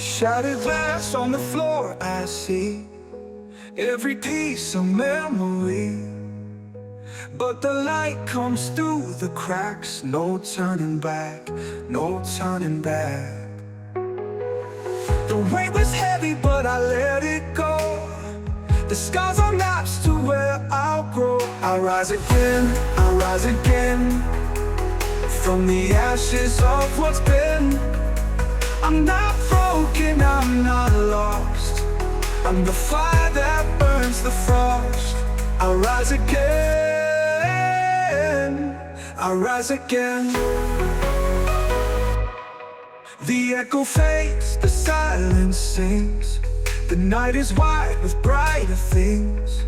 Shattered glass on the floor, I see every piece of memory. But the light comes through the cracks, no turning back, no turning back. The weight was heavy, but I let it go. The scars are maps to where I'll grow. I rise again, I rise again, from the ashes of what's been. I'm not broken, I'm not lost. I'm the fire that burns the frost. I rise again, I rise again. The echo fades, the silence sings. The night is white with brighter things.